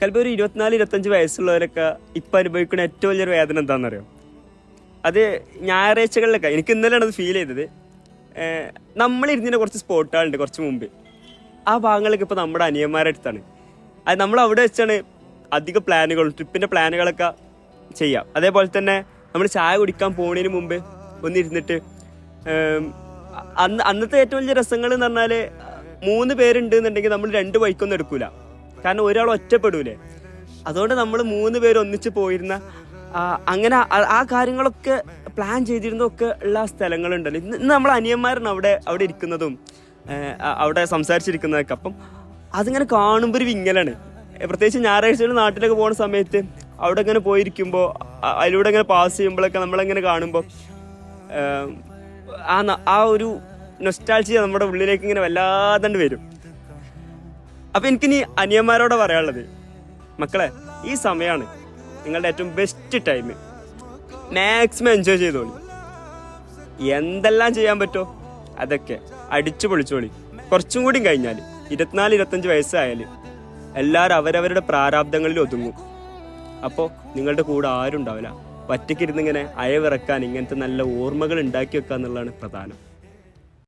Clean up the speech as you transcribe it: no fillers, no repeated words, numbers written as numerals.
ചിലപ്പോൾ ഒരു 24-25 വയസ്സുള്ളവരൊക്കെ ഇപ്പം അനുഭവിക്കുന്ന ഏറ്റവും വലിയൊരു വേദന എന്താണെന്നറിയോ? അത് ഞായറാഴ്ചകളിലൊക്കെ എനിക്ക് ഇന്നലെയാണ് അത് ഫീൽ ചെയ്തത്. നമ്മളിരുന്നിൻ്റെ കുറച്ച് സ്പോട്ടുകളുണ്ട് കുറച്ച് മുമ്പ്. ആ ഭാഗങ്ങളൊക്കെ ഇപ്പോൾ നമ്മുടെ അനിയന്മാരുടെ അടുത്താണ്. അത് നമ്മൾ അവിടെ വെച്ചാണ് അധിക പ്ലാനുകളും ട്രിപ്പിൻ്റെ പ്ലാനുകളൊക്കെ ചെയ്യാം. അതേപോലെ തന്നെ നമ്മൾ ചായ കുടിക്കാൻ പോകുന്നതിന് മുമ്പ് ഒന്നിരുന്നിട്ട് അന്നത്തെ ഏറ്റവും വലിയ രസങ്ങൾ എന്ന് പറഞ്ഞാൽ 3 പേരുണ്ട് എന്നുണ്ടെങ്കിൽ നമ്മൾ 2 ബൈക്കൊന്നും എടുക്കൂല. കാരണം ഒരാൾ ഒറ്റപ്പെടൂലേ. അതുകൊണ്ട് നമ്മൾ 3 പേര് ഒന്നിച്ച് പോയിരുന്ന അങ്ങനെ ആ കാര്യങ്ങളൊക്കെ പ്ലാൻ ചെയ്തിരുന്നതൊക്കെ ഉള്ള സ്ഥലങ്ങളുണ്ടല്ലോ. ഇന്ന് നമ്മൾ അനിയന്മാരാണ് അവിടെ ഇരിക്കുന്നതും അവിടെ സംസാരിച്ചിരിക്കുന്നതൊക്കെ. അപ്പം അതിങ്ങനെ കാണുമ്പോൾ ഒരു വിങ്ങലാണ്. പ്രത്യേകിച്ച് ഞായറാഴ്ചകൾ നാട്ടിലൊക്കെ പോകുന്ന സമയത്ത് അവിടെ ഇങ്ങനെ പോയിരിക്കുമ്പോൾ അതിലൂടെ ഇങ്ങനെ പാസ് ചെയ്യുമ്പോഴൊക്കെ നമ്മളങ്ങനെ കാണുമ്പോൾ ആ ഒരു നൊസ്റ്റാൾജിയ നമ്മുടെ ഉള്ളിലേക്ക് ഇങ്ങനെ വല്ലാതെ വരും. അപ്പം എനിക്കിനി അനിയന്മാരോട് പറയാനുള്ളത്, മക്കളെ, ഈ സമയമാണ് നിങ്ങളുടെ ഏറ്റവും ബെസ്റ്റ് ടൈം. മാക്സിമം എൻജോയ് ചെയ്തോളി. എന്തെല്ലാം ചെയ്യാൻ പറ്റുമോ അതൊക്കെ അടിച്ചു പൊളിച്ചോളി. കുറച്ചും കൂടി കഴിഞ്ഞാൽ 24-25 വയസ്സായാൽ എല്ലാവരും അവരവരുടെ പ്രാരാബ്ദങ്ങളിൽ ഒതുങ്ങും. അപ്പോൾ നിങ്ങളുടെ കൂടെ ആരും ഉണ്ടാവില്ല. ഒറ്റയ്ക്കിരുന്നിങ്ങനെ അയവിറക്കാൻ ഇങ്ങനത്തെ നല്ല ഓർമ്മകൾ ഉണ്ടാക്കി വെക്കുക എന്നുള്ളതാണ് പ്രധാനം.